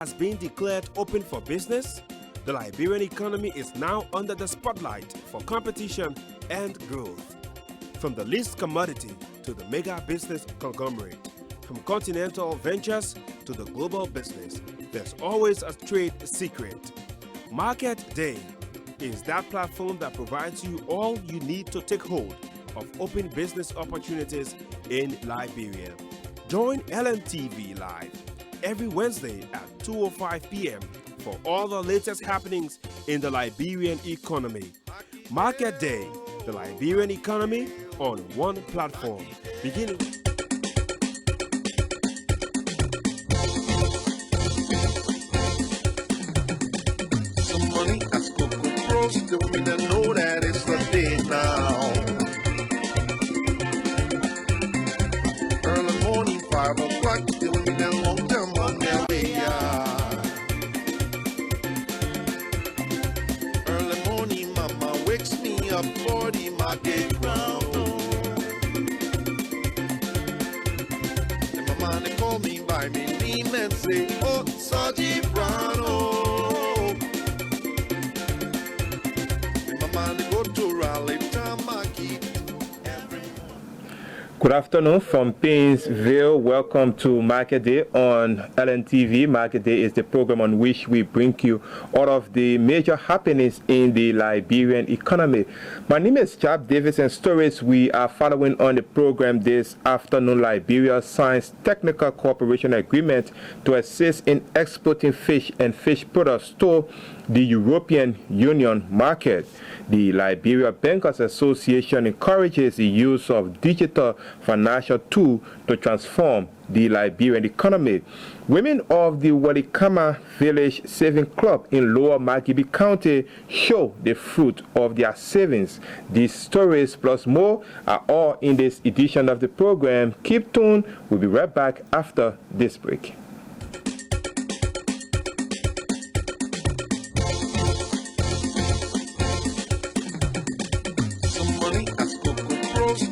has been declared open for business, the Liberian economy is now under the spotlight for competition and growth. From the least commodity to the mega business conglomerate, from continental ventures to the global business, there's always a trade secret. Market Day is that platform that provides you all you need to take hold of open business opportunities in Liberia. Join LNTV Live every Wednesday at 2:05 p.m. for all the latest happenings in the Liberian economy. Market Day, the Liberian economy on one platform. Beginning. Some money as Cocoa Bros, the women that know that it's the day now. Early morning, 5 o'clock, the women that long time on their way. Early morning, mama wakes me up for the market round. And my mama they call me by me name and say, oh, Sergeant Brown, oh. And my mama go to rally Tamaki. Good afternoon from Painesville. Welcome to Market Day on LNTV. Market Day is the program on which we bring you all of the major happenings in the Liberian economy. My name is Jarp Davies, and stories we are following on the program this afternoon. Liberia signs technical cooperation agreement to assist in exporting fish and fish products to the European Union market. The Liberia Bankers Association encourages the use of digital financial tools to transform the Liberian economy. Women of the Walikama Village Saving Club in Lower Magibi County show the fruit of their savings. These stories plus more are all in this edition of the program. Keep tuned. We'll be right back after this break.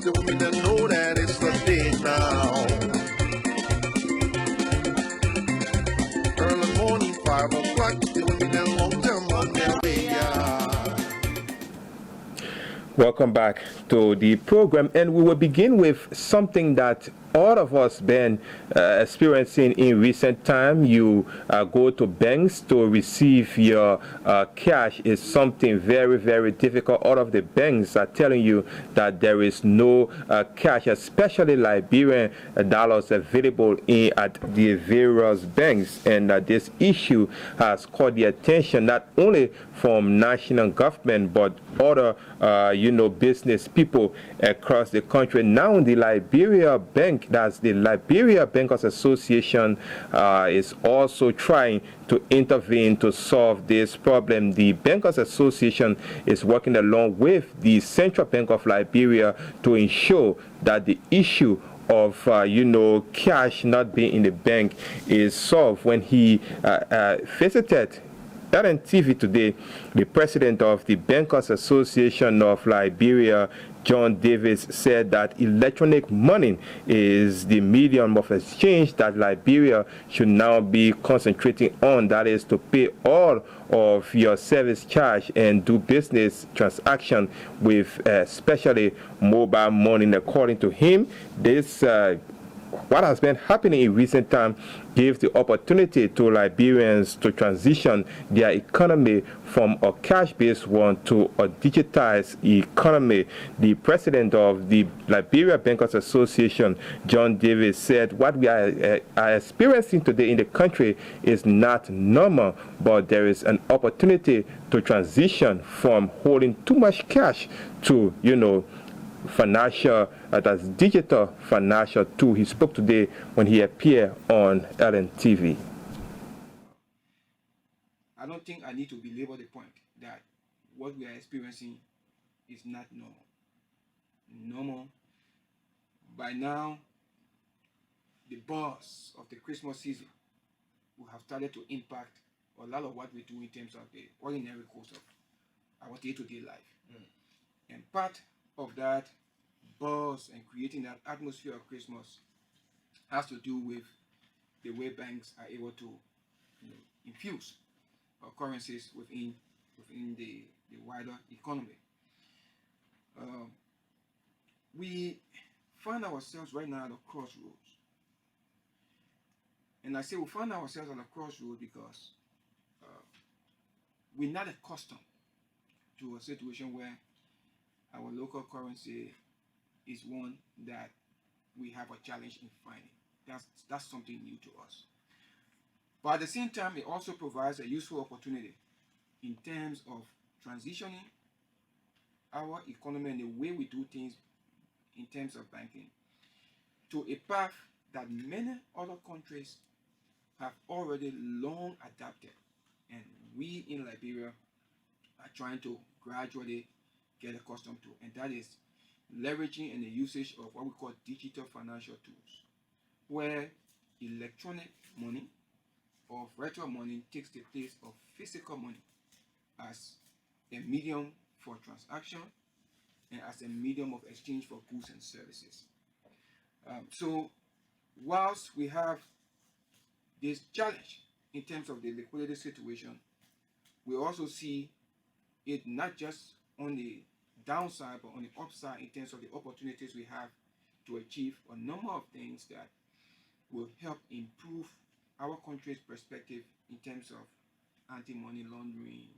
The women that know that it's the day now. Early morning, 5 o'clock, the women that long time on their way. Welcome back to the program, and we will begin with something that all of us been experiencing in recent time. You go to banks to receive your cash is something very, very difficult. All of the banks are telling you that there is no cash, especially Liberian dollars available at the various banks, and this issue has caught the attention not only from national government but other business people across the country. Now the Liberia Bank, that's the Liberia Bankers Association, is also trying to intervene to solve this problem. The Bankers Association is working along with the Central Bank of Liberia to ensure that the issue of cash not being in the bank is solved. When he visited LNTV today, the president of the Bankers Association of Liberia, Jarp Davies, said that electronic money is the medium of exchange that Liberia should now be concentrating on. That is to pay all of your service charge and do business transaction with especially mobile money. According to him, this what has been happening in recent time gives the opportunity to Liberians to transition their economy from a cash-based one to a digitized economy. The president of the Liberia Bankers Association, Jarp Davies, said what we are experiencing today in the country is not normal, but there is an opportunity to transition from holding too much cash to, financial, that's digital financial tool. He spoke today when he appeared on LNTV. I don't think I need to belabor the point that what we are experiencing is not normal. By now, the buzz of the Christmas season will have started to impact a lot of what we do in terms of the ordinary course of our day-to-day life. And part of that buzz and creating that atmosphere of Christmas has to do with the way banks are able to infuse currencies within the wider economy. We find ourselves right now at a crossroads. And I say we find ourselves at a crossroads because we're not accustomed to a situation where our local currency is one that we have a challenge in finding. That's something new to us. But at the same time, it also provides a useful opportunity in terms of transitioning our economy and the way we do things in terms of banking to a path that many other countries have already long adapted, and we in Liberia are trying to gradually get accustomed to, and that is leveraging and the usage of what we call digital financial tools, where electronic money or virtual money takes the place of physical money as a medium for transaction and as a medium of exchange for goods and services. So whilst we have this challenge in terms of the liquidity situation, we also see it not just on the downside but on the upside in terms of the opportunities we have to achieve a number of things that will help improve our country's perspective in terms of anti-money laundering,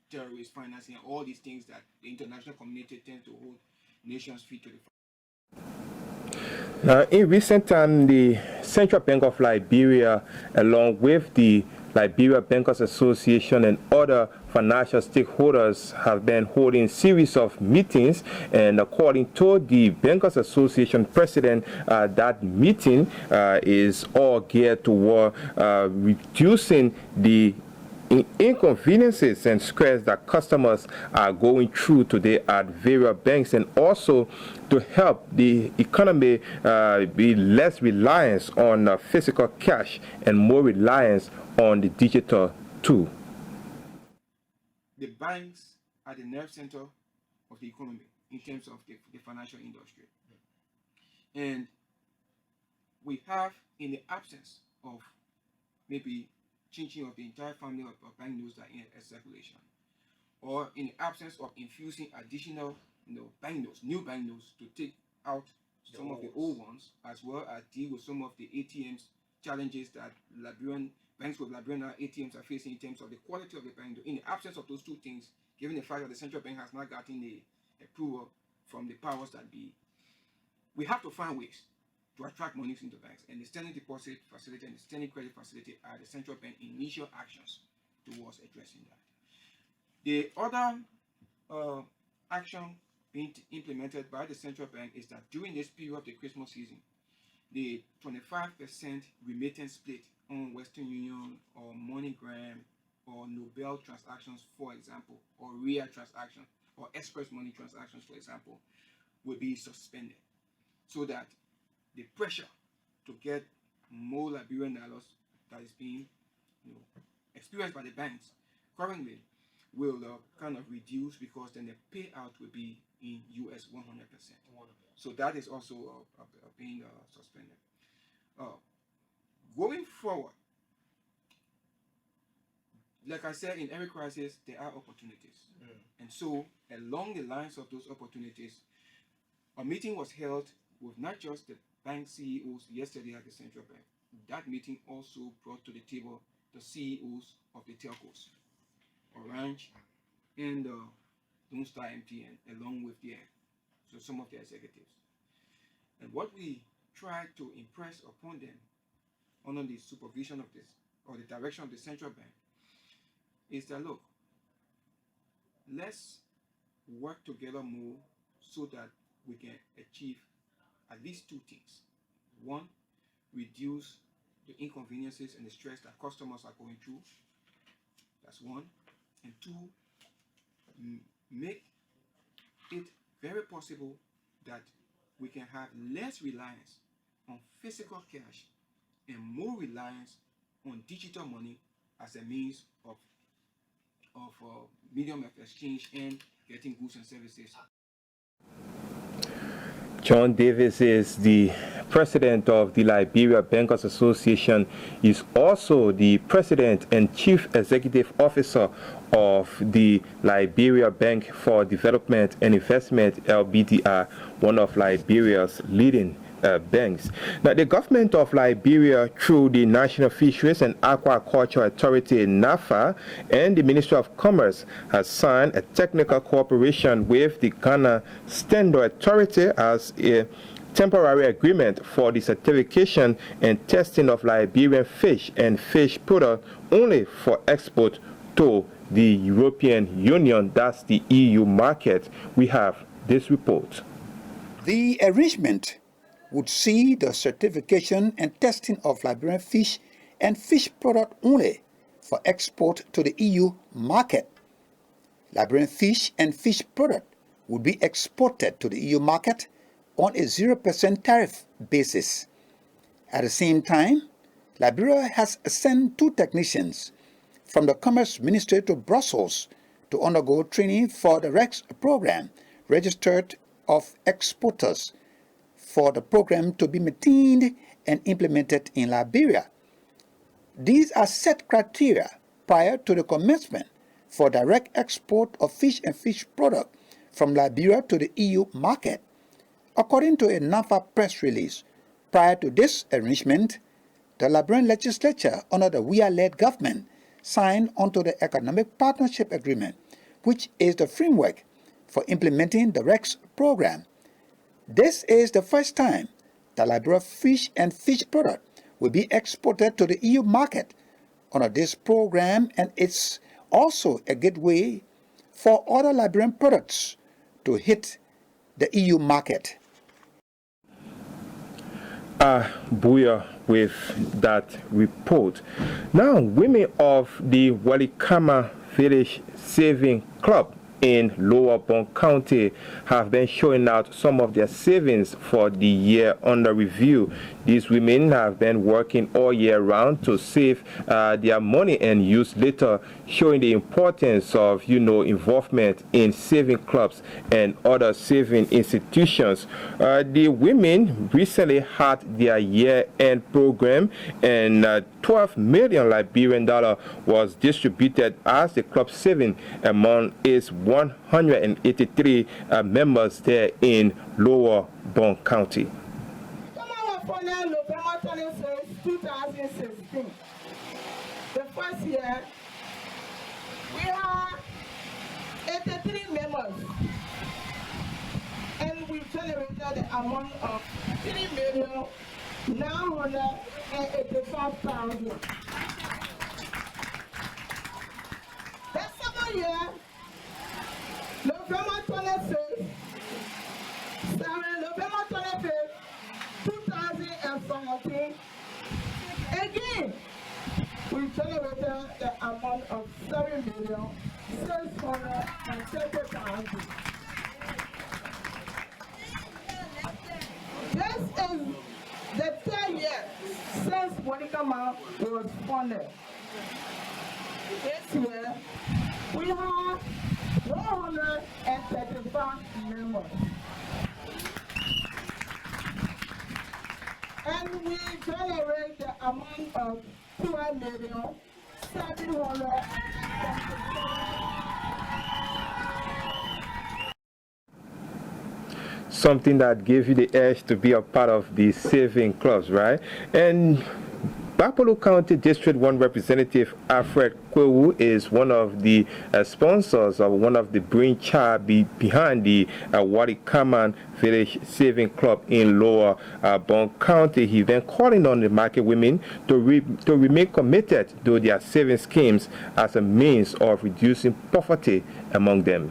terrorist financing, and all these things that the international community tends to hold nations' feet to the fire. In recent time, the Central Bank of Liberia, along with the Liberia Bankers Association and other financial stakeholders, have been holding a series of meetings, and according to the Bankers Association president, that meeting is all geared toward reducing the inconveniences and stress that customers are going through today at various banks, and also to help the economy be less reliance on physical cash and more reliance on the digital tool. The banks are the nerve center of the economy in terms of the financial industry. And we have, in the absence of maybe changing of the entire family of bank notes that are in circulation, or in the absence of infusing additional bank notes, new bank notes, to take out some of the old ones, as well as deal with some of the ATMs challenges that banks with Liberian ATMs are facing in terms of the quality of the bank note. In the absence of those two things, given the fact that the central bank has not gotten the approval from the powers that be, we have to find ways to attract money into banks, and the standing deposit facility and the standing credit facility are the central bank initial actions towards addressing that. The other action being implemented by the central bank is that during this period of the Christmas season, the 25% remittance split on Western Union or MoneyGram or Nobel transactions, for example, or RIA transactions or Express Money transactions, for example, will be suspended, so that the pressure to get more Liberian dollars that is being experienced by the banks currently will kind of reduce, because then the payout will be in US 100%. So that is also being suspended. Going forward, like I said, in every crisis there are opportunities. And so along the lines of those opportunities, a meeting was held with not just the bank CEOs yesterday at the central bank. That meeting also brought to the table the CEOs of the telcos, Orange and Lone Star MTN, along with some of their executives. And what we tried to impress upon them under the supervision of this, or the direction of the central bank, is that, look, let's work together more so that we can achieve at least two things. One, reduce the inconveniences and the stress that customers are going through. That's one. And two, make it very possible that we can have less reliance on physical cash and more reliance on digital money as a means of medium of exchange and getting goods and services. Jarp Davies is the president of the Liberia Bankers Association, is also the president and chief executive officer of the Liberia Bank for Development and Investment, LBDI, one of Liberia's leading banks. Now, the government of Liberia, through the National Fisheries and Aquaculture Authority, NAFA, and the Ministry of Commerce, has signed a technical cooperation with the Ghana Standard Authority as a temporary agreement for the certification and testing of Liberian fish and fish products only for export to the European Union, that's the EU market. We have this report. The arrangement would see the certification and testing of Liberian fish and fish product only for export to the EU market. Liberian fish and fish product would be exported to the EU market on a 0% tariff basis. At the same time, Liberia has sent 2 technicians from the Commerce Ministry to Brussels to undergo training for the REX program, registered of exporters, for the program to be maintained and implemented in Liberia. These are set criteria prior to the commencement for direct export of fish and fish product from Liberia to the EU market. According to a NAFA press release, prior to this arrangement, the Liberian legislature under the WIA-led government signed onto the Economic Partnership Agreement, which is the framework for implementing the REX program. This is the first time that Liberia fish and fish product will be exported to the EU market under this program, and it's also a gateway for other Liberian products to hit the EU market. Booyah with that report. Now, women of the Walikama Village Saving Club in Lower Bon County have been showing out some of their savings for the year under review. These women have been working all year round to save their money and use later, showing the importance of, involvement in saving clubs and other saving institutions. The women recently had their year-end program, and 12 million Liberian dollar was distributed as the club saving among its 183 members there in Lower Bon County. 2016. The first year, we had 83 members, and we generated the amount of 3,985,000. The second year, November 25th, November 25th, 2017, again, we generated the amount of 7,630,000. This is the 10th year since Walikama was funded. This year, we have 135 members. And we generate the amount of 12,700,000. Something that gave you the edge to be a part of the saving clubs, right? And Bapolo County District 1 Representative Alfred Kwewu is one of the sponsors of one of the brainchild behind the Walikama Village Saving Club in Lower Bon County. He's been calling on the market women to remain committed to their saving schemes as a means of reducing poverty among them.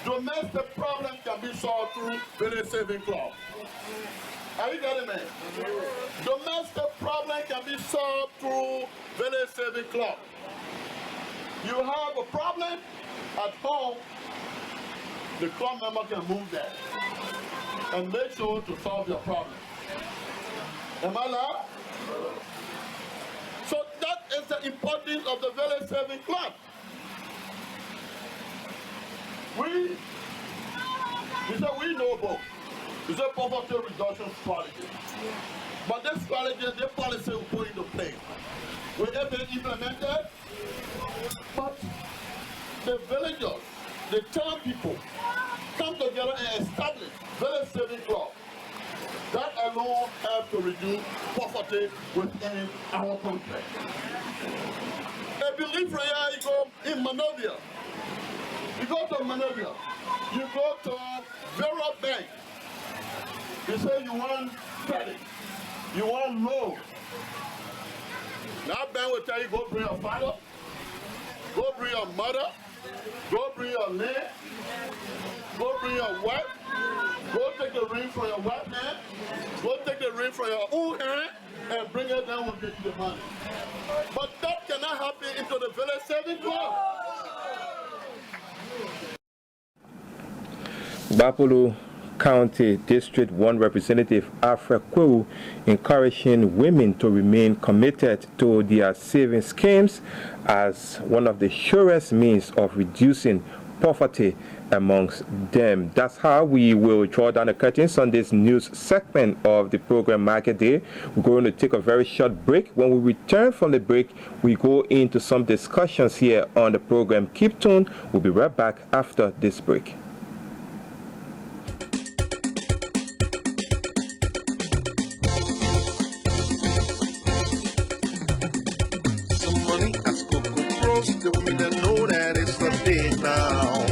Domestic problem can be solved through Village Saving Club. Are you getting me? Domestic problem can be solved through Village Saving Club. You have a problem at home, the club member can move there and make sure to solve your problem. Am I loud? So that is the importance of the Village Saving Club. We He said, we know both. It's a poverty reduction strategy. But this strategy, this policy will put into place. Will it be implemented? But the villagers, the town people, come together and establish village saving club. That alone helps to reduce poverty within our country. A belief from here, you go in Monrovia. You go to Monrovia. You go to Vera Bank. You say you want credit. You want loan. That bank will tell you, go bring your father, go bring your mother, go bring your land, go bring your wife, go take the ring from your wife hand, go take the ring from your own hand, and bring it down and get you the money. But that cannot happen into the village saving club. Bapolo County District 1 Representative Alfred Kwewu encouraging women to remain committed to their saving schemes as one of the surest means of reducing poverty amongst them. That's how we will draw down the curtains on this news segment of the program Market Day. We're going to take a very short break. When we return from the break, we go into some discussions here on the program. Keep tuned. We'll be right back after this break. The women that know that it's the day now.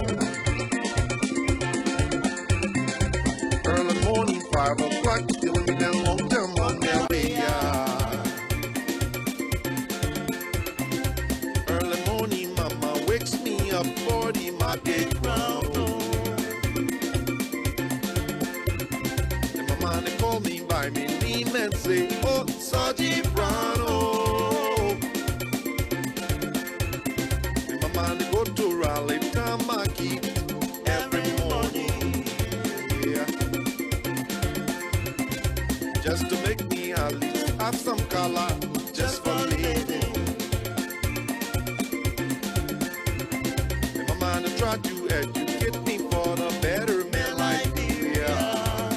Early morning, 5 o'clock, the women that long time on their way. Early morning, mama wakes me up for the market round. And my mama they call me by my name and say, oh, Saji Brown. Man go to rally Tamaki every morning, yeah. Just to make me at least have some color, just for living. And my man try to educate me for the better man like me, yeah.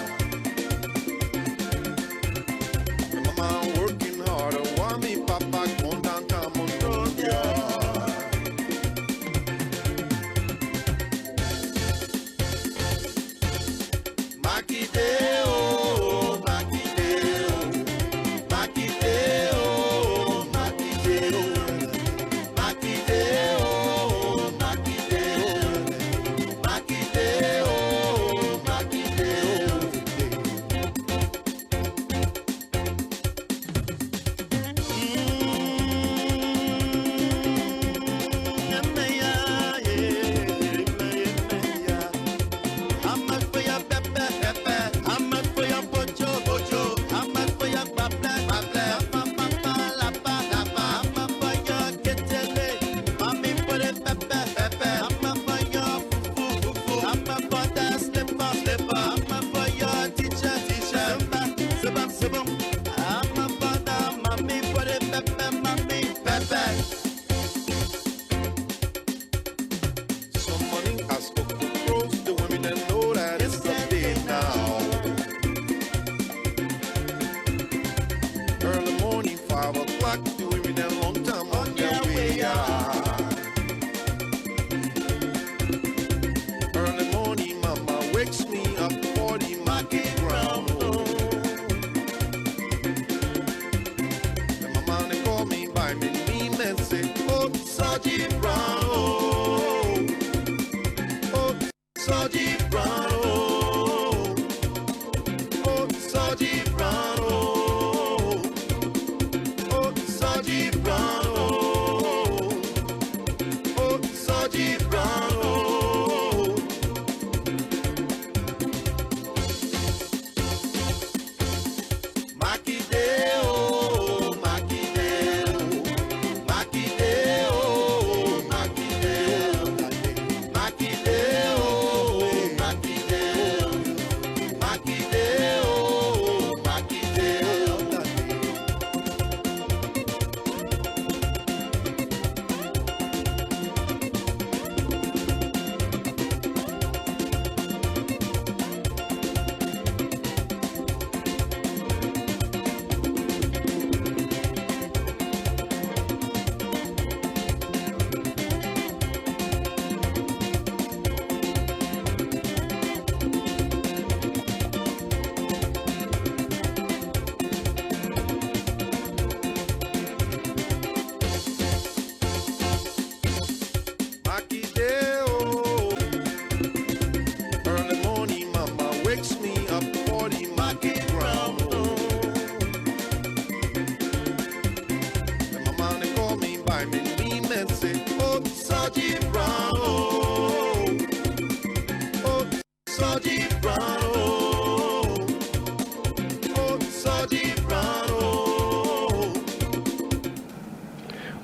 And my man working harder, while me papa going downtown Monrovia.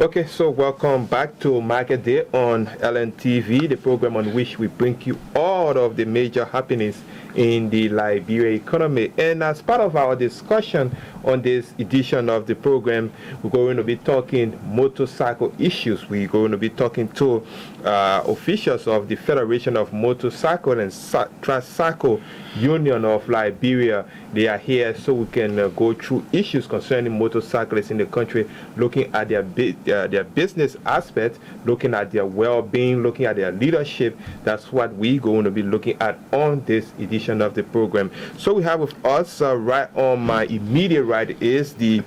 Okay, so welcome back to Market Day on LNTV, the program on which we bring you all of the major happenings in the Liberia economy. And as part of our discussion on this edition of the program, we're going to be talking motorcycle issues. We're going to be talking to officials of the Federation of Motorcycle and Tricycle Union of Liberia. They are here so we can go through issues concerning motorcyclists in the country, looking at their business aspect, looking at their well-being, looking at their leadership. That's what we're going to be looking at on this edition of the program. So we have with us right on my immediate right is the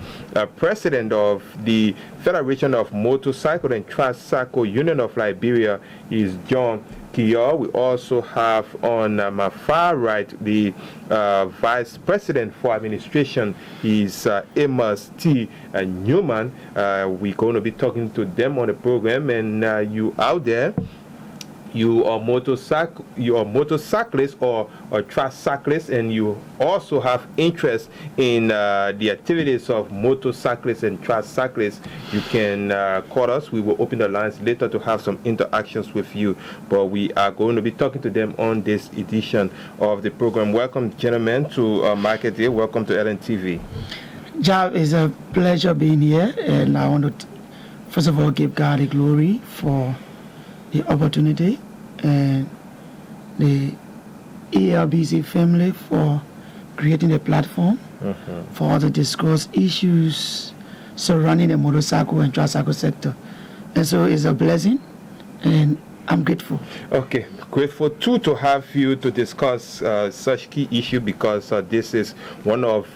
president of the Federation of Motorcycle and Tricycle Union of Liberia, is John. We also have on my far right the Vice President for Administration is Amos T. Newman. We're going to be talking to them on the program, and you out there, you are motorcyclist or tricyclist, and you also have interest in the activities of motorcyclists and tricyclists, you can call us. We will open the lines later to have some interactions with you, but we are going to be talking to them on this edition of the program. Welcome, gentlemen, to Market Day. Welcome to LNTV. Jarp, it's a pleasure being here, and I want to first of all give God the glory for the opportunity, and the ELBC family for creating a platform for us to discuss issues surrounding the motorcycle and tricycle sector. And so it's a blessing, and I'm grateful. Okay, grateful too to have you to discuss such key issue, because this is one of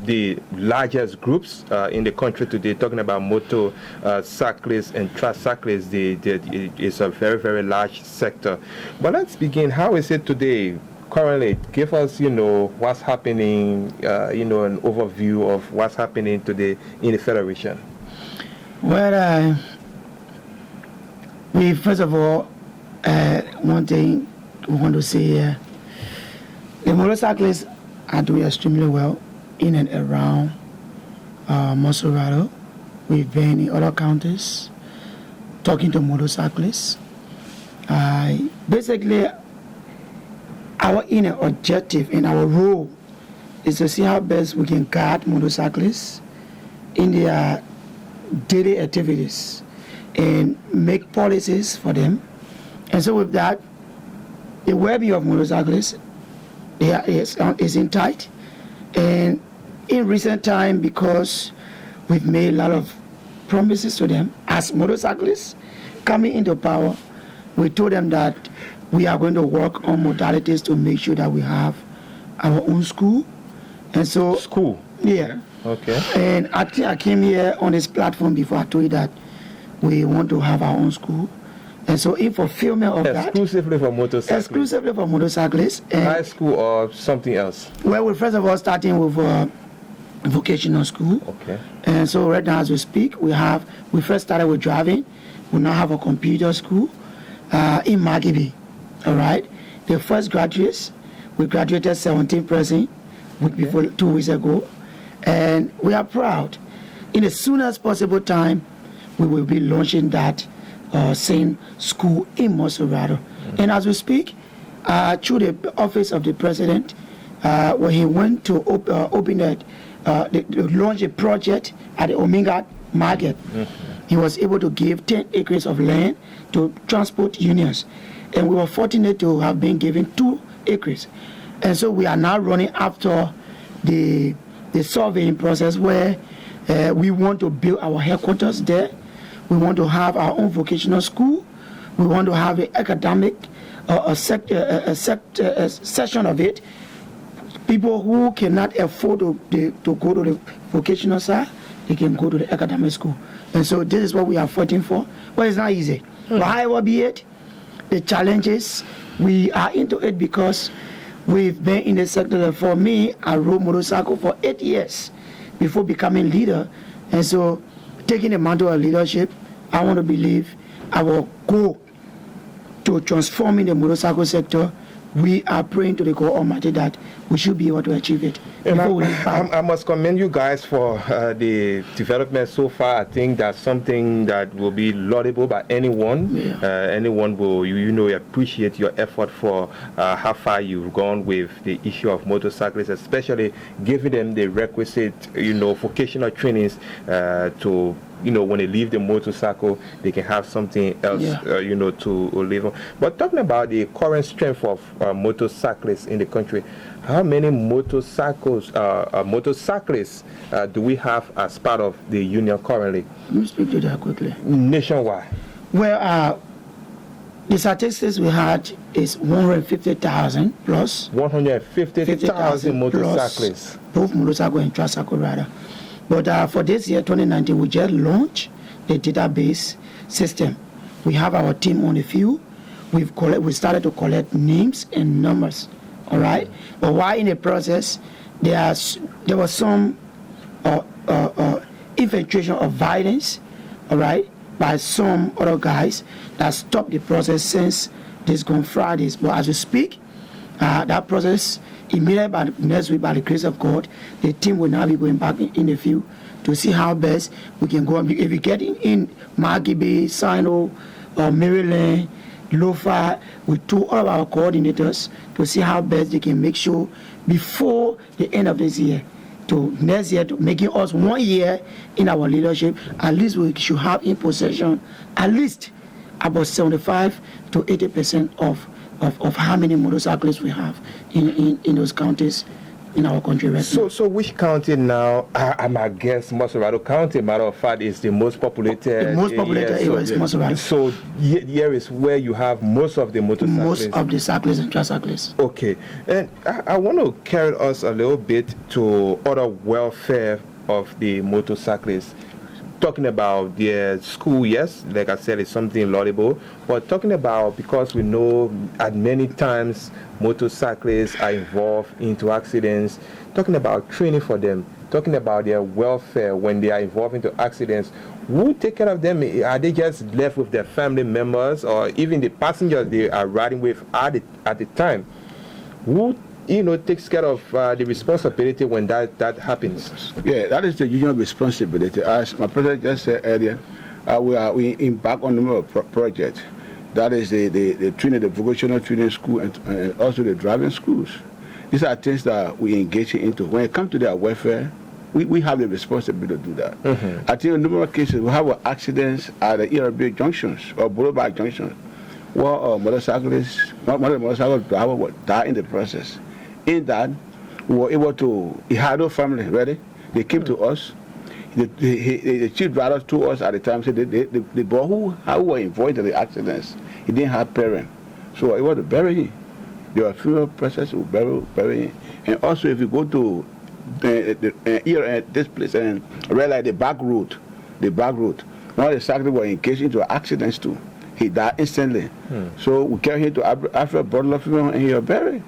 the largest groups in the country today, talking about motorcyclists and tricyclists. It's a very, very large sector. But let's begin. How is it today? Currently, give us, what's happening, an overview of what's happening today in the Federation. Well, we first of all, one thing we want to say, the motorcyclists are doing extremely well in and around Monserrato. We've been in other counties talking to motorcyclists. Basically, our inner objective and our role is to see how best we can guide motorcyclists in their daily activities and make policies for them. And so with that, the well-being of motorcyclists is in tight. And in recent time, because we've made a lot of promises to them as motorcyclists coming into power, we told them that we are going to work on modalities to make sure that we have our own school. And so school? Yeah. Okay. And I think I came here on this platform before. I told you that we want to have our own school. And so in fulfillment of exclusively for motorcyclists. Exclusively for motorcyclists. And high school or something else? Well, we're first of all starting with vocational school. Okay. And so right now as we speak, we first started with driving. We now have a computer school in Magibi. All right. The first graduates, we graduated 17 person before 2 weeks ago. And we are proud. In the soonest possible time, we will be launching that same school in Monserrato. And as we speak, through the office of the president, when he went to launch a project at the Ominga market, he was able to give 10 acres of land to transport unions. And we were fortunate to have been given 2 acres. And so we are now running after the surveying process where we want to build our headquarters there. We want to have our own vocational school. We want to have an academic section of it. People who cannot afford to go to the vocational side, they can go to the academic school. And so this is what we are fighting for. Well, it's not easy. But however be it, the challenges, we are into it because we've been in the sector. For me, I rode motorcycle for 8 years before becoming leader. And so taking the mantle of leadership, I want to believe our goal to transforming the motorcycle sector we are praying to the God Almighty that we should be able to achieve it. And before we leave back. I must commend you guys for the development so far. I think that's something that will be laudable by anyone. Anyone will, appreciate your effort for how far you've gone with the issue of motorcyclists, especially giving them the requisite, vocational trainings to, when they leave the motorcycle, they can have something else, to live on. But talking about the current strength of motorcyclists in the country, how many motorcyclists do we have as part of the union currently? Let me speak to that quickly. Nationwide. Well, the statistics we had is 150,000 plus. 150,000 motorcyclists. Both motorcycle and tricycle rather. But for this year, 2019, we just launched the database system. We have our team on the field. We started to collect names and numbers. All right. But while in the process, there was some infiltration of violence. All right, by some other guys that stopped the process since this gone Fridays. But as we speak, that process immediately by next week, by the grace of God, the team will now be going back in the field to see how best we can go. If we get in Maggie Bay, Sino, or Maryland, Lofa, with all of our coordinators to see how best they can make sure before the end of this year to next year, to making us 1 year in our leadership, at least we should have in possession at least about 75 to 80% of how many motorcyclists we have in those counties in our country right now. So which county now, I guess Moserado County, matter of fact, is the most populated. The most populated area is Moserado. So here is where you have most of the motorcyclists. Most of the cyclists and tricyclists. Okay. And I want to carry us a little bit to other welfare of the motorcyclists. Talking about their school, yes, like I said, it's something laudable. But talking about, because we know at many times motorcyclists are involved into accidents, talking about training for them, talking about their welfare when they are involved into accidents, who take care of them? Are they just left with their family members or even the passengers they are riding with at the time? Who takes care of the responsibility when that happens? Yeah, that is the union responsibility. As my president just said earlier, we embark on a number of projects. That is the training, the vocational training school, and also the driving schools. These are things that we engage into. When it comes to their welfare, we have the responsibility to do that. Mm-hmm. I think in a number of cases, we have accidents at the ERB junctions or boulevard junctions where motorcyclists driver would die in the process. In that, we were able to, he had no family ready. They came to us. The chief driver told us at the time, said the boy who were involved in the accidents, he didn't have parents. So it was to bury him. There were funeral processes to bury him. And also if you go to this place and realize the back road, one of the cyclists were engaged into accidents too. He died instantly. So we carried him to after bottle of funeral and he was buried.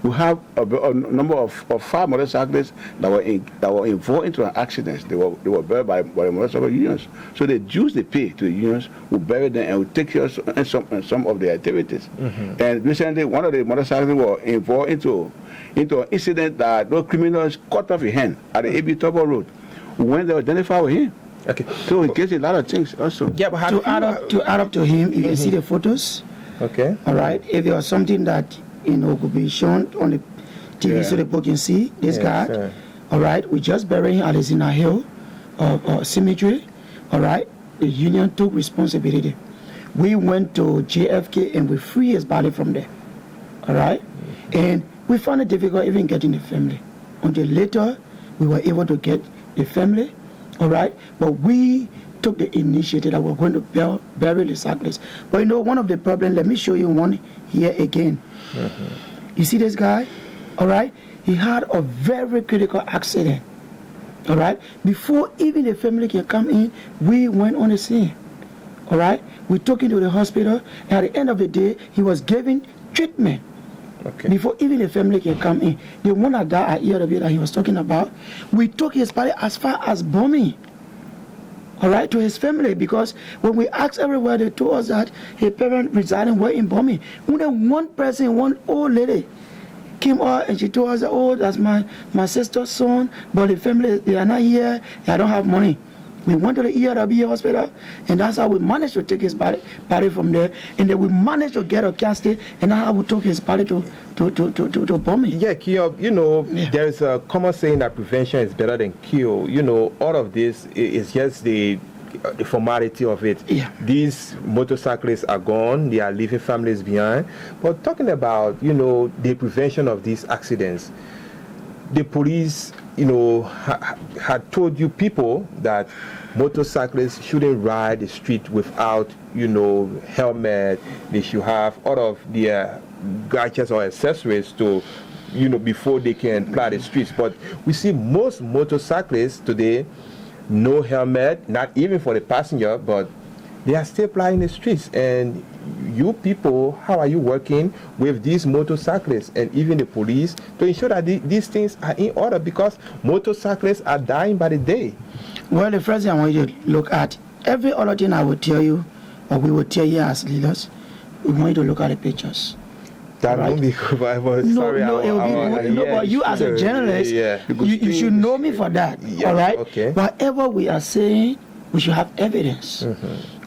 We have a number of 5 motorcyclists that were involved into an accident. They were buried by the motorcycle unions. So the dues they pay to the unions will bury them and will take care of some of their activities. Mm-hmm. And recently, one of the motorcyclists were involved into an incident that those criminals cut off his hand at the AB Topo Road. When they identified with him. Okay. So he gets a lot of things also. Yeah, but to add up to him, you can see the photos. Okay. All right. If there was something that could be shown on the TV so the people can see this guy. Sir. All right, we just buried him at the Zina Hill cemetery. All right, the union took responsibility. We went to JFK and we freed his body from there. All right, and we found it difficult even getting the family. Until later, we were able to get the family. All right, but we took the initiative that we're going to bury the cyclists. But one of the problems, let me show you one here again. Mm-hmm. You see this guy? All right? He had a very critical accident. All right? Before even the family can come in, we went on the scene. All right? We took him to the hospital, and at the end of the day, he was given treatment. Okay. Before even the family can come in. The one that died at ERW that he was talking about, we took his body as far as Bombing. all right, to his family, because when we asked everywhere, they told us that his parents residing were in Bombay. Only one person, one old lady, came out and she told us that, oh, that's my sister's son, but the family, they are not here, I don't have money. We went to the ERW hospital, and that's how we managed to take his body from there, and then we managed to get a casket, and that's how we took his body to Bombay. Yeah, Kio, there's a common saying that prevention is better than cure. All of this is just the formality of it. Yeah. These motorcyclists are gone, they are leaving families behind. But talking about, the prevention of these accidents, the police, had told you people that motorcyclists shouldn't ride the street without, helmet. They should have all of their gadgets or accessories to, before they can plow the streets. But we see most motorcyclists today, no helmet, not even for the passenger, but they are still plowing the streets. And you people, how are you working with these motorcyclists and even the police to ensure that these things are in order, because motorcyclists are dying by the day? Well, the first thing I want you to look at, every other thing I will tell you, or we will tell you as leaders, we want you to look at the pictures. That won't be good, but sorry. No, it will be good. But you as a journalist, you should know me for that. Yeah, all right? okay. Whatever we are saying, we should have evidence.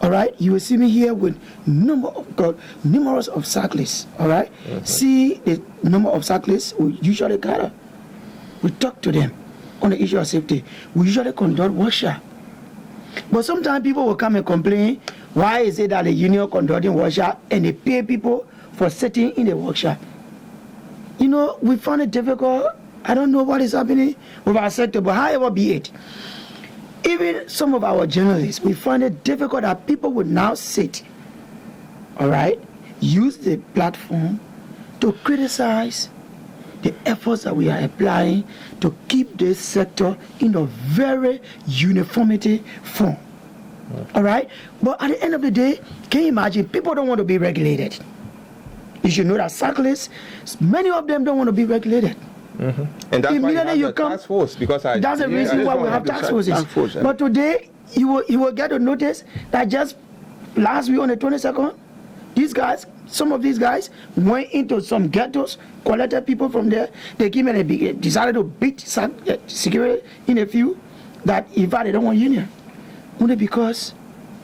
All right? You will see me here with numerous of cyclists. All right? See the number of cyclists we usually gather. We talk to them on the issue of safety. We usually conduct workshop. But sometimes people will come and complain, why is it that the union conducting workshop and they pay people for sitting in the workshop? We found it difficult. I don't know what is happening with our sector, but however be it, even some of our journalists, we find it difficult that people would now sit, all right, use the platform to criticize the efforts that we are applying to keep this sector in a very uniformity form. All right? But at the end of the day, can you imagine, people don't want to be regulated. You should know that cyclists, many of them don't want to be regulated. And that's why you have the task force, because that's the reason why we have task forces. But today, you will get a notice that just last week on the 22nd, some of these guys went into some ghettos, collected people from there. They came and they decided to beat security in a few that in fact they don't want union. Only because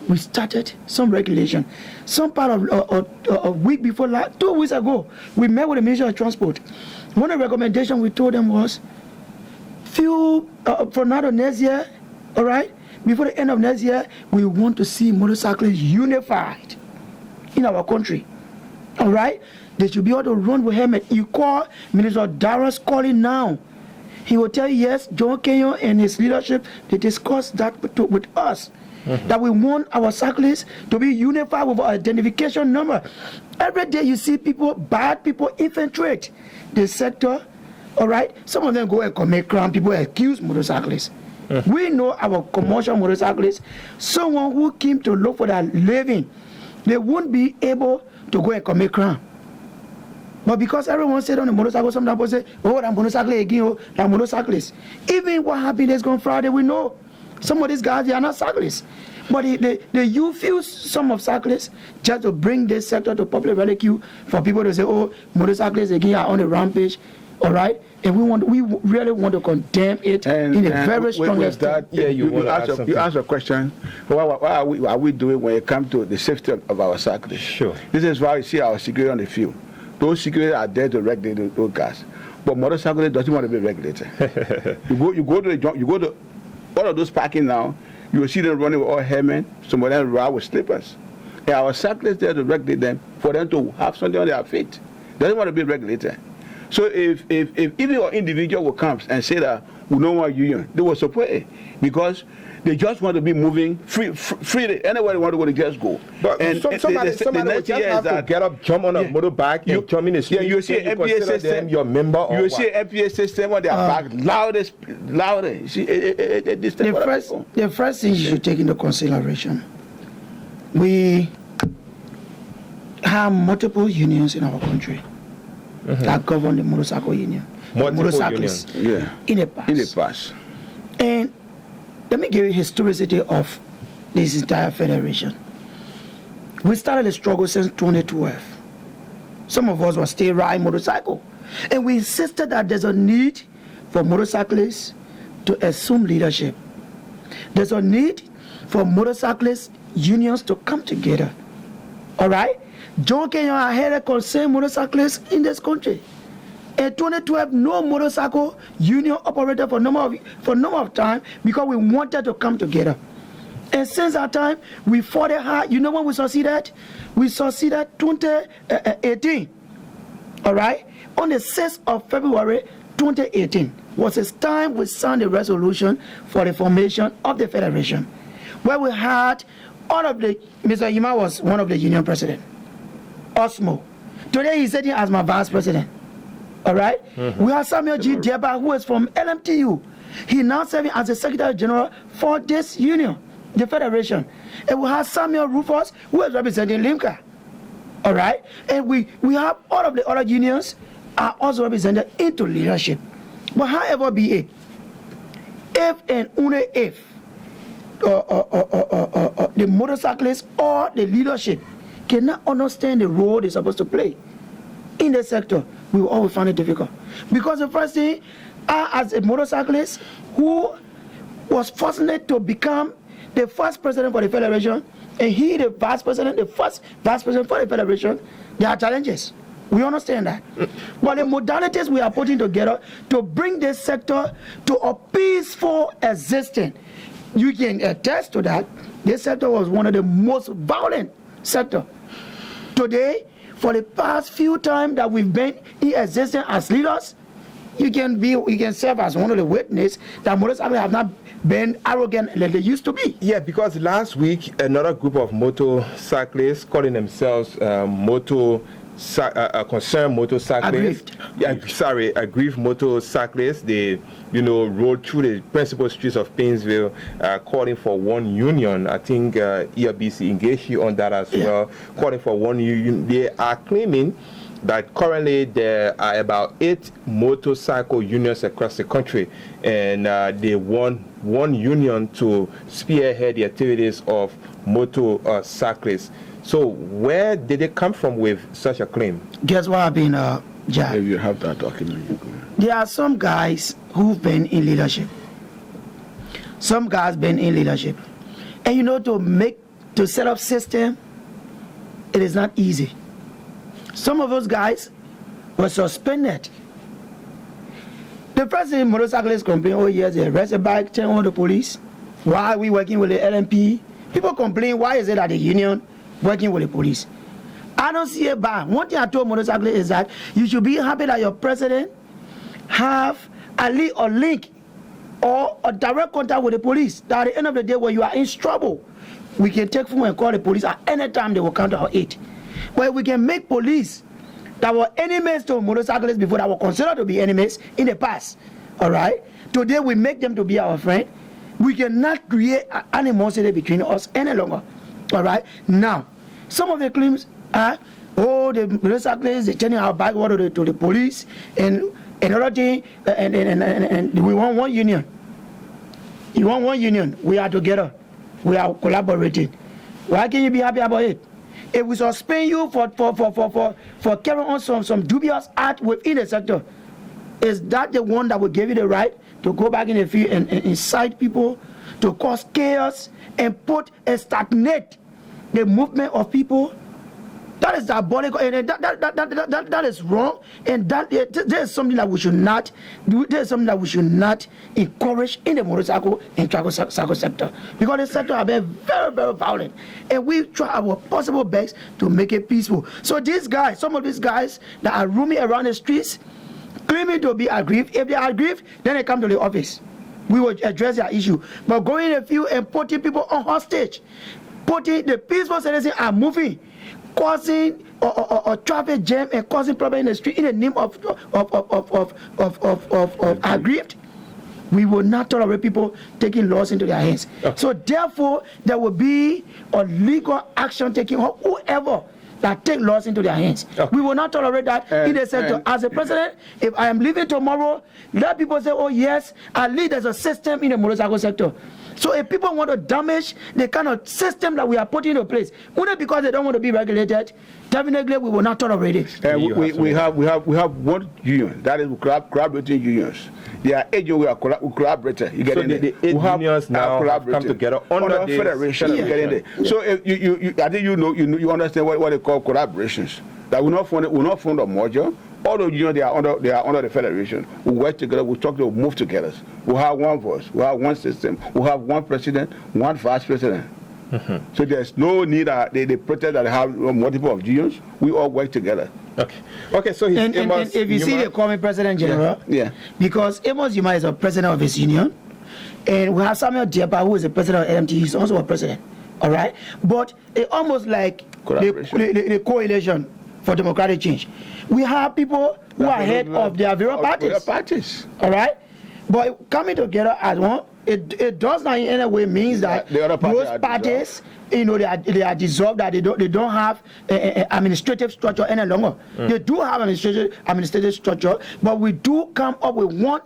we started some regulation. Some part of a week before, 2 weeks ago, we met with the Ministry of Transport. One of the recommendations we told them was, for now next year, all right, before the end of next year, we want to see motorcyclists unified in our country. All right? They should be able to run with helmet. You call Minister Darius calling now. He will tell you, yes, John Kenyon and his leadership, they discussed that with us. That we want our cyclists to be unified with our identification number. Every day you see bad people infiltrate the sector, all right? Some of them go and commit crime. People accuse motorcyclists. We know our commercial motorcyclists, someone who came to look for their living, they won't be able to go and commit crime. But because everyone said on the motorcycle, some people say, oh, that motorcycle again, oh, that motorcyclist. Even what happened this gone Friday, we know. Some of these guys, they are not cyclists. But they use some of cyclists just to bring this sector to public ridicule for people to say, oh, motorcyclists again are on the rampage, all right? And we really want to condemn it in a very strong extent. You ask a question, what are we doing when it comes to the safety of our cyclists? Sure. This is why you see our security on the field. Those security are there to regulate those guys. But motorcyclists doesn't want to be regulated. you go to all of those parking now, you will see them running with all helmet, some of them ride with slippers. And our cyclists there to regulate them, for them to have something on their feet. They don't want to be regulated. So if even an individual will come and say that we don't want union, they will support it because they just want to be moving freely. Anywhere they want to go, they just go. But somebody will just have to get up, jump on a motorbike, and jump in the street. Yeah, you see an MPA system. Your member, or you see an MPA system on their back, louder. You see, the first thing you should take into consideration, we have multiple unions in our country that govern the motorcycle union. Motorcyclists in the past. And let me give you historicity of this entire federation. We started the struggle since 2012. Some of us were still riding motorcycle. And we insisted that there's a need for motorcyclists to assume leadership. There's a need for motorcyclist unions to come together. All right? John Kenyon had a concern motorcyclists in this country. In 2012, no motorcycle union operated for a number of time because we wanted to come together. And since that time, we fought it hard. You know when we succeeded? We succeeded 2018. All right? On the 6th of February 2018 was the time we signed a resolution for the formation of the federation, where we had all of the, Mr. Yima was one of the union president, Osmo. Today he's sitting as my vice president. All right? We have Samuel G. Deba, who is from LMTU. He now serving as the Secretary General for this union, the federation. And we have Samuel Rufus, who is representing Limca. All right? And we have all of the other unions are also represented into leadership. But however be it, if and only if the motorcyclists or the leadership cannot understand the role they're supposed to play in the sector, we will always find it difficult. Because the first thing, I, as a motorcyclist who was fortunate to become the first president for the federation, and he the vice president, the first vice president for the federation, there are challenges. We understand that. But the modalities we are putting together to bring this sector to a peaceful existence, you can attest to that. This sector was one of the most violent sectors. Today, for the past few times that we've been in existence as leaders, you can serve as one of the witnesses that motorcyclists have not been arrogant like they used to be. Yeah, because last week another group of motorcyclists calling themselves concerned motorcyclists. Aggrieved motorcyclists. They, rode through the principal streets of Painesville, calling for one union. I think ERBC engaged you on that as well, calling for one union. They are claiming that currently there are about 8 motorcycle unions across the country, and they want one union to spearhead the activities of motorcyclists. So where did they come from with such a claim? Guess what happened, Jack? If you have that document, you can. There are some guys who've been in leadership. Some guys been in leadership. And to set up system, it is not easy. Some of those guys were suspended. The first thing motorcyclists complain, oh yes, they arrest a bike, turn on the police. Why are we working with the LMP? People complain, why is it that the union working with the police? I don't see it bad. One thing I told motorcyclists is that you should be happy that your president have at least a link or a direct contact with the police. That at the end of the day, when you are in trouble, we can take phone and call the police at any time they will come to our aid. But we can make police that were enemies to motorcyclists before, that were considered to be enemies in the past. All right? Today we make them to be our friend. We cannot create animosity between us any longer. All right? Now, some of the claims are, the motorcyclists, they're turning our bike water to the police, and another thing, and we want one union. You want one union. We are together. We are collaborating. Why can you be happy about it? If we suspend you for carrying on some dubious act within the sector, is that the one that will give you the right to go back in the field and incite people to cause chaos and stagnate the movement of people? That is diabolical, and that is wrong, and there is something that we should not do. There is something that we should not encourage in the motorcycle and cycle sector, because the sector have been very, very violent, and we try our possible best to make it peaceful. So these guys, some of these guys that are roaming around the streets, claiming to be aggrieved. If they are aggrieved, then they come to the office. We will address their issue. But going in a field and putting people on hostage, putting the peaceful citizens are moving, causing a traffic jam and causing problem in the street in the name of aggrieved, we will not tolerate people taking laws into their hands. So therefore, there will be a legal action taken on whoever that take laws into their hands. We will not tolerate that in the sector. As a president, if I am leaving tomorrow, let people say, oh yes, at least there's a system in the motorcycle sector. So if people want to damage the kind of system that we are putting into place, only because they don't want to be regulated, definitely we will not tolerate it. We have one union, that is collaborating unions. They are agents, we are collaborators. You get so in the there. We have unions now have come together under this federation. You get in there. So if you I think you understand what they call collaborations. That will not form a merger. All the unions they are under the federation. We work together. We talk. We move together. We have one voice. We have one system. We have one president, one vice president. Mm-hmm. So there's no need that they protest that they have multiple of unions. We all work together. Okay. So and if you see, they call me President General. Yeah. Because Amos Yuma is a president of his union, and we have Samuel Diapa, who is the president of LMT. He's also a president. All right. But it almost like the coalition for democratic change. We have people who are head of their various parties. All right? But coming together as one, it does not in any way means that those parties, they are dissolved, that they don't have an administrative structure any longer. They do have administrative structure, but we do come up with one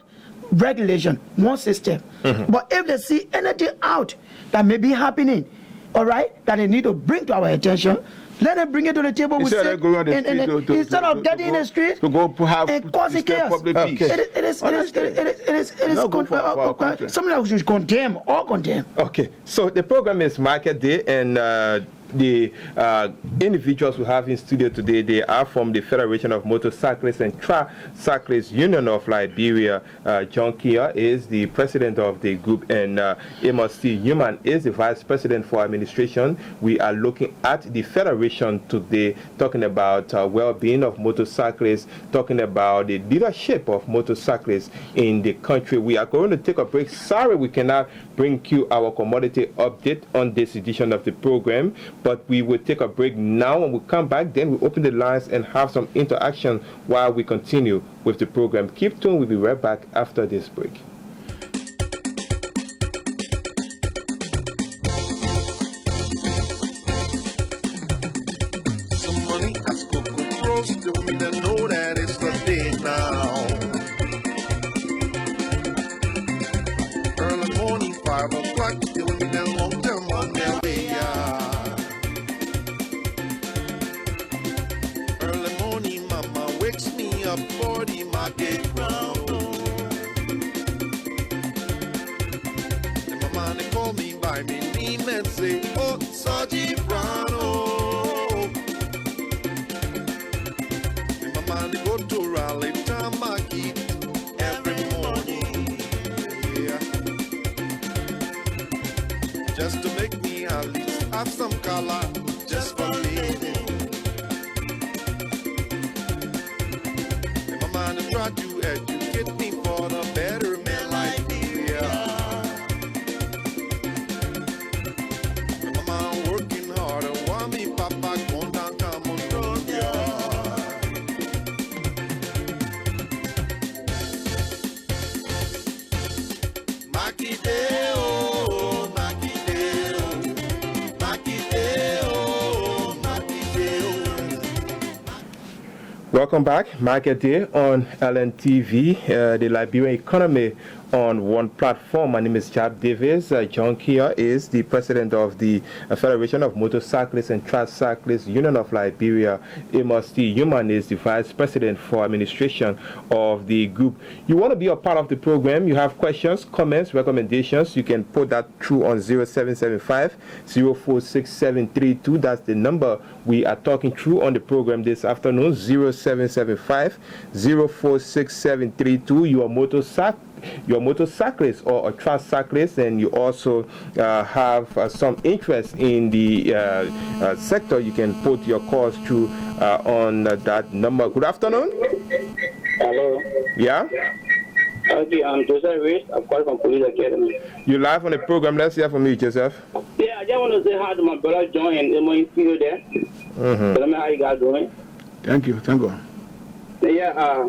regulation, one system. But if they see anything out that may be happening, all right, that they need to bring to our attention, let them bring it to the table. Instead of getting in the street and causing chaos. It is something that we should condemn. Okay, so the program is Market Day, and the individuals we have in studio today, they are from the Federation of Motorcyclists and Tricyclists Union of Liberia. John Kia is the president of the group, and Amos T. Newman is the vice president for administration. We are looking at the federation today, talking about well-being of motorcyclists, talking about the leadership of motorcyclists in the country. We are going to take a break. Sorry, we cannot bring you our commodity update on this edition of the program, but we will take a break now. When we come back, then we'll open the lines and have some interaction while we continue with the program. Keep tuned. We'll be right back after this break. Some money has go across to me that know that it's the day now. Early morning, 5 o'clock, telling me that long term on their way. Early morning, mama wakes me up for the market round. And my mama they call me by my name and say, oh, Sergeant Brano. And my mama they go to rally Tamaki every morning. Yeah. Just to make me at least have some color, just for living. And my man try to educate me for the better man like me. And my man working hard, and why me papa going down come on road, Makideo, Makideo, Makideo, Makideo. Welcome back. Market Day on LNTV, the Liberian economy on one platform. My name is Jarp Davies. John Kia is the president of the Federation of Motorcyclists and Tricyclists Union of Liberia. Amos T. Newman is the vice president for administration of the group. You want to be a part of the program, you have questions, comments, recommendations, you can put that through on 0775 046732. That's the number we are talking through on the program this afternoon. 0775 046732. You're a motorcyclist or a tricyclist, and you also have some interest in the sector, you can put your calls through on that number. Good afternoon. Hello. Yeah? Okay, I'm Joseph Rich. I'm calling from Police Academy. You live on the program. Let's hear from you, Joseph. Yeah, I just want to say hi to my brother John and Emma in studio there. Tell me how you guys doing. Thank you. Thank God. Yeah,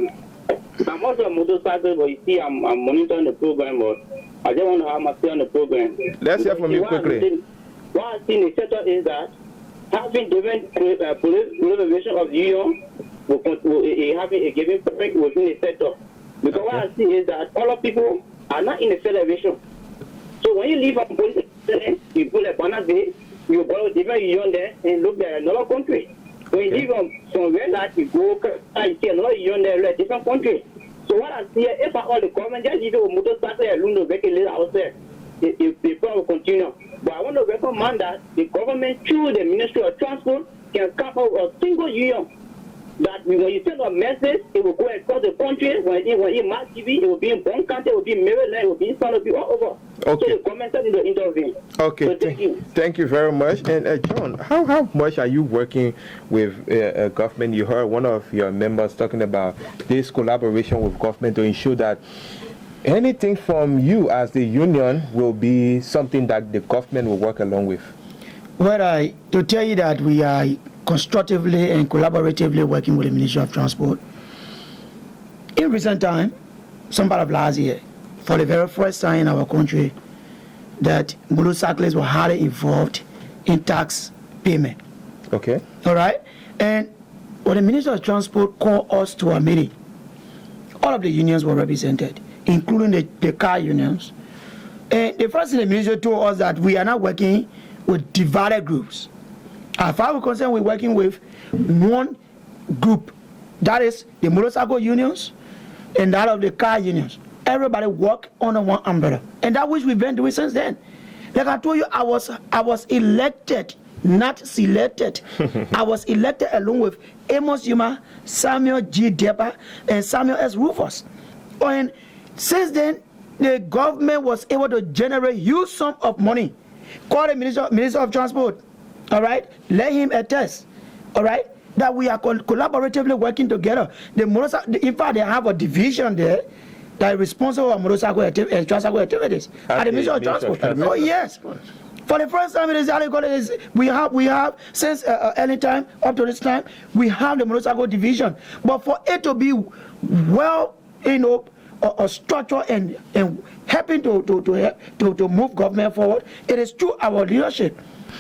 I'm also a motorcyclist, but you see, I'm monitoring the program, but I just want to have my say on the program. Let's hear from you quickly. What I see in the sector is that having given proliferation of the union will having a given perfect within the sector. Because what I see is that all of people are not in the federation. So when you leave from police station, you pull a banana day, you go to different union there and look at another country. When you leave from somewhere that you go and see another union there, a different country. So what I see, if all the government just leave a motorcycle alone to make a little outside, the problem will continue. But I want to recommend that the government, through the Ministry of Transport, can come up with a single union. That when you send a message, it will go across the country. When it Mark TV, it will be in Bond County, it will be in Maryland, it will be in South, it will be all over. Okay. So the government has to intervene. Okay. So thank you. Thank you very much. And John, how much are you working with government? You heard one of your members talking about this collaboration with government to ensure that anything from you as the union will be something that the government will work along with. Well, to tell you that we are constructively and collaboratively working with the Ministry of Transport. In recent time, some part of last year, for the very first time in our country, that motorcyclists were highly involved in tax payment. Okay. All right? And when the Ministry of Transport called us to a meeting, all of the unions were represented, including the car unions. And the first thing the ministry told us that we are not working with divided groups. As far as we're concerned, we're working with one group. That is the motorcycle unions and that of the car unions. Everybody work under one umbrella. And that which we've been doing since then. Like I told you, I was elected, not selected. I was elected along with Amos Yuma, Samuel G. Depper, and Samuel S. Rufus. And since then, the government was able to generate huge sum of money. Call the Minister of Transport. All right, let him attest. All right, that we are collaboratively working together. In fact, they have a division there that is responsible for motorcycle and tricycle activities at the Ministry of Transport. Oh yes, for the first time we have since early time up to this time we have the motorcycle division. But for it to be well, a structure and helping to move government forward, it is through our leadership.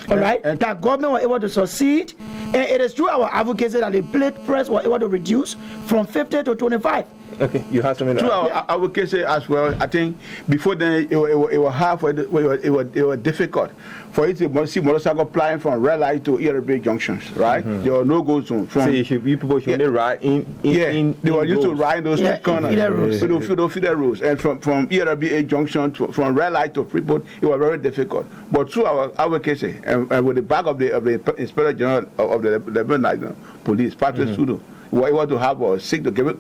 All right, that government was able to succeed, and it is through our advocacy that the plate press was able to reduce from 50 to 25. Okay, you have something. Through our advocacy as well, I think before then it was hard, it was difficult for you to see motorcycle flying from red light to ERB junctions, right? Mm-hmm. There were no go zones. So people should only ride in they were used to ride those corners, feeder roads, and from ERB junction from red light to Freeport, it was very difficult. But through our advocacy and with the back of the Inspector General of the Lebanon Police, Patrick Sudo, we were able to have a sick to give it,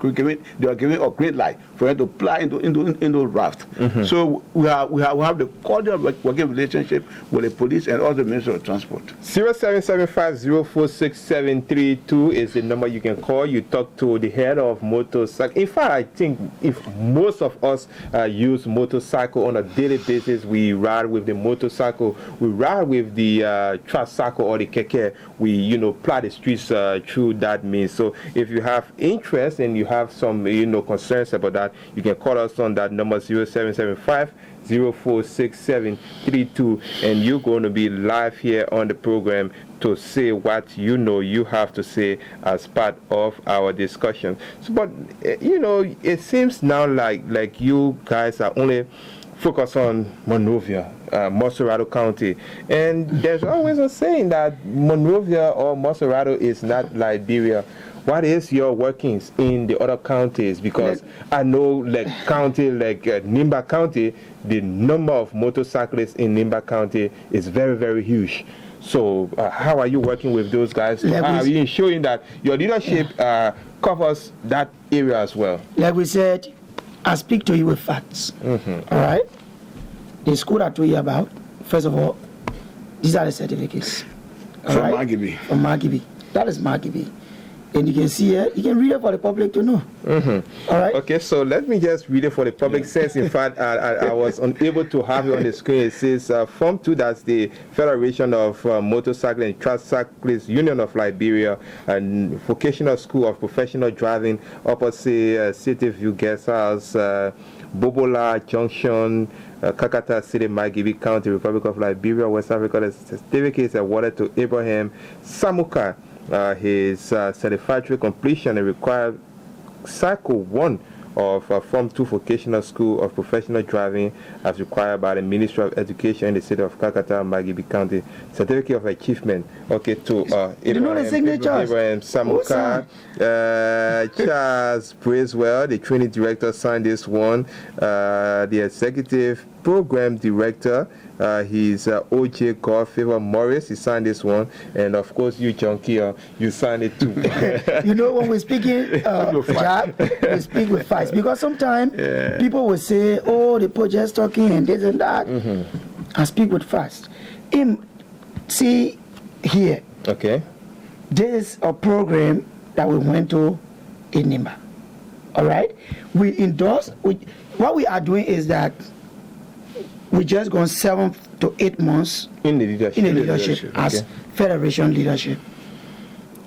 they are giving a green light for him to fly into raft. Mm-hmm. So we have the cordial working relationship with the police and also the Ministry of Transport. 0775046732 is the number you can call. You talk to the head of motorcycle. In fact, I think if most of us use motorcycle on a daily basis, we ride with the motorcycle, we ride with the tricycle or the keke, we ply the streets through that means. So if you have interest and you have some concerns about that, you can call us on that number 0775-046732, and you're going to be live here on the program to say what you have to say as part of our discussion. So, but it seems now like you guys are only focused on Monrovia, Montserrado County, and there's always a saying that Monrovia or Montserrado is not Liberia. What is your workings in the other counties? Because I know county like Nimba County, the number of motorcyclists in Nimba County is very, very huge. So how are you working with those guys? How are you ensuring that your leadership covers that area as well? Like we said, I speak to you with facts. Mm-hmm. All right? The school I told you about, first of all, these are the certificates. From Margibi. From Margibi. That is Margibi. And you can see it, you can read it for the public to know. Mm-hmm. All right? Okay, so let me just read it for the public. Since, in fact, I was unable to have it on the screen. It says, Form 2, that's the Federation of Motorcycle and Tricyclists Union of Liberia, and Vocational School of Professional Driving, opposite City View Guest House, Bobola Junction, Kakata City, Margibi County, Republic of Liberia, West Africa. The certificate is awarded to Abraham Samuka. His satisfactory completion and required cycle 1 of Form 2 Vocational School of Professional Driving as required by the Ministry of Education in the state of Calcutta, Magibi County. Certificate of Achievement, okay, to Abraham Samuka, Charles Bracewell, the training director, signed this one. The executive program director, he's OJ God Favor Morris, he signed this one, and of course you, Junkie, you signed it too. You know, when we're speaking Jarp, we speak with facts, because sometimes people will say, oh, the project's talking and this and that. I speak with facts. See here, okay, this is a program that we went to in Nimba. All right, we endorse. What we are doing is that we just gone 7 to 8 months in the leadership, as Federation leadership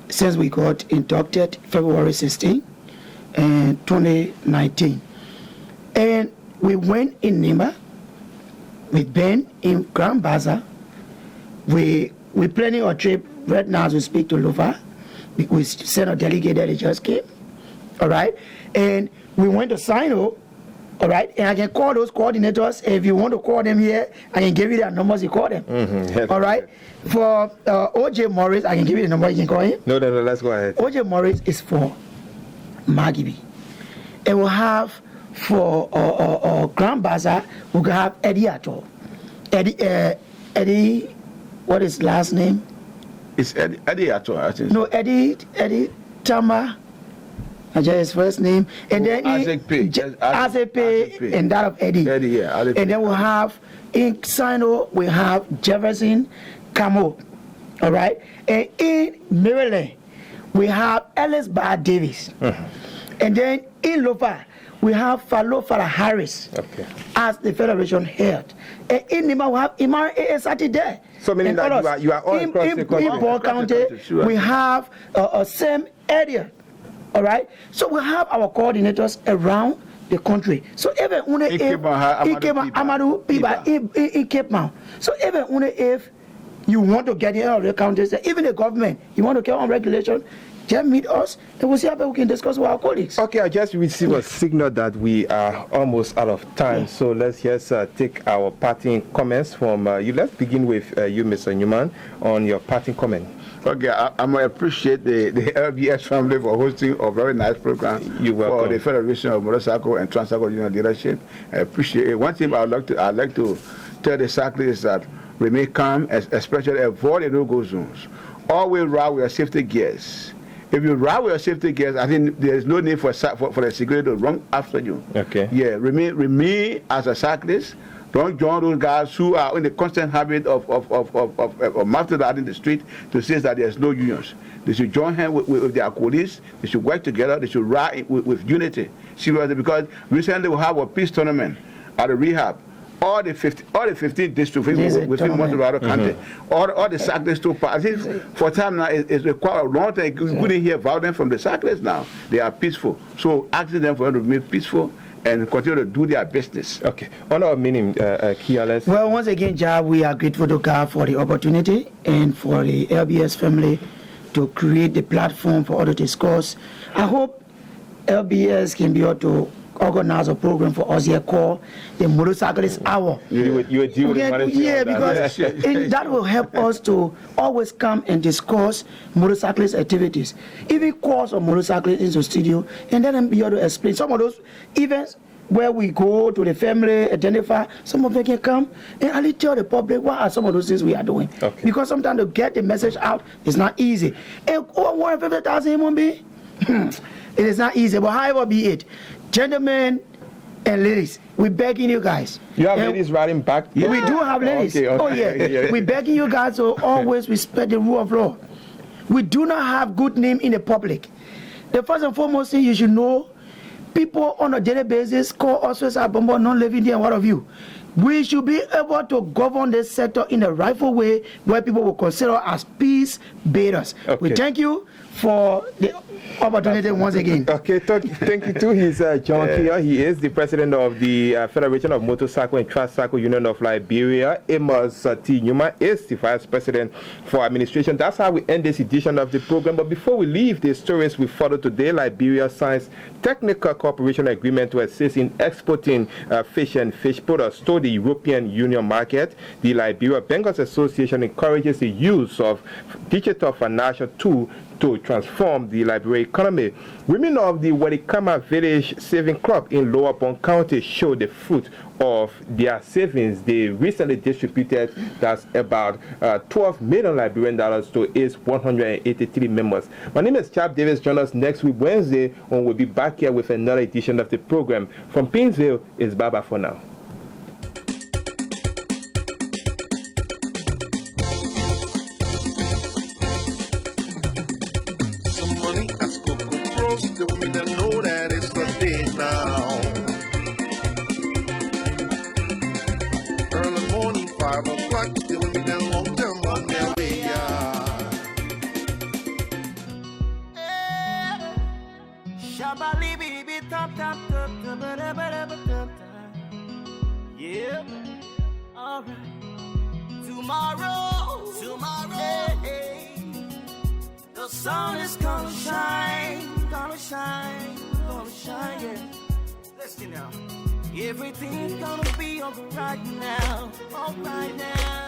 since we got inducted February 16, 2019, and we went in Nimba. We've been in Grand Bazaar. We're planning a trip right now as we speak to Lufa. We sent a delegate that just came. All right, and we went to Sino. All right, and I can call those coordinators. If you want to call them here, I can give you their numbers. You call them. All right. For OJ Morris, I can give you the number. You can call him. No, let's go ahead. OJ Morris is for Magibi. And we'll have for Grand Bazaar, we'll have Eddie Ato. Eddie, what is last name? It's Eddie Ato, I think. No, Eddie Tama. I just his first name, and then Azepe, and that of Eddie. And then we'll have in Sino, we have Jefferson Camo. All right, and in Maryland, we have Ellis Bar Davies. And then in Lopa, we have Farah Harris as the Federation head. And in Nima, we have Imar Esati there. So meaning that you are all across the country. In Ball County, we have same area. All right, so we have our coordinators around the country. So even Amadou Piba in Cape Mount. So even if you want to get in all the counties, even the government, you want to get on regulation, just meet us and we'll see how we can discuss with our colleagues. Okay, I just received a signal that we are almost out of time. So let's just take our parting comments from you. Let's begin with you, Mr. Newman, on your parting comment. Okay, I appreciate the LBS family for hosting a very nice program for the Federation of Motorcycle and Transcycle Union Leadership. I appreciate it. One thing I'd like to tell the cyclists that remain calm, especially avoid the no-go zones. Always ride with your safety gears. If you ride with your safety gears, I think there is no need for the security to run after you. Okay. Yeah, remain as a cyclist. Don't join those guys who are in the constant habit of mouthing out in the street to say that there's no unions. They should join hands with their colleagues. They should work together. They should ride with unity. Seriously, because recently we have a peace tournament at the rehab. All the 15 districts within Montreal County, all the cyclists to pass. For time now, it's required a long time. You couldn't hear violence from the cyclists now. They are peaceful. So asking them for them to remain peaceful and continue to do their business. Okay. On our meaning, Kiales. Well, once again, Jarp, we are grateful to God for the opportunity and for the LBS family to create the platform for us to discuss. I hope LBS can be able to organize a program for us here called the Motorcyclist Hour. You would deal with because that will help us to always come and discuss motorcyclist activities. Even calls of motorcyclists into studio and then be able to explain some of those events where we go to the family, identify, some of them can come and only tell the public what are some of those things we are doing. Okay. Because sometimes to get the message out is not easy. And 150,000 human beings, it is not easy, but however be it, gentlemen and ladies, we're begging you guys. You have ladies riding back? Yeah. We do have ladies. Okay. Oh, yeah. We're begging you guys to always respect the rule of law. We do not have good name in the public. The first and foremost thing you should know, people on a daily basis call us as Bombo non-living there and what of you. We should be able to govern this sector in a rightful way where people will consider us peace bearers. Okay. We thank you for the opportunity once again. Okay, thank you to his John Kia. He is the president of the Federation of Motorcycle and Tricycle Union of Liberia. Amos T. Newman is the vice president for administration. That's how we end this edition of the program. But before we leave the stories we follow today, Liberia signs technical cooperation agreement to assist in exporting fish and fish products to the European Union market. The Liberia Bankers Association encourages the use of digital financial tools to transform the Liberia economy. Women of the Wadikama Village Saving Club in Lower Bond County show the fruit of their savings. They recently distributed that's about $12 million Liberian dollars to its 183 members. My name is Jarp Davies. Join us next week Wednesday when we'll be back here with another edition of the program. From Painesville, it's bye-bye for now. The women that know that it's the day now. Early morning, 5 o'clock, the women that long term on their way. Yeah, alright. Tomorrow, hey. The sun is gonna shine, yeah. Listen now. Everything's gonna be alright now, alright now.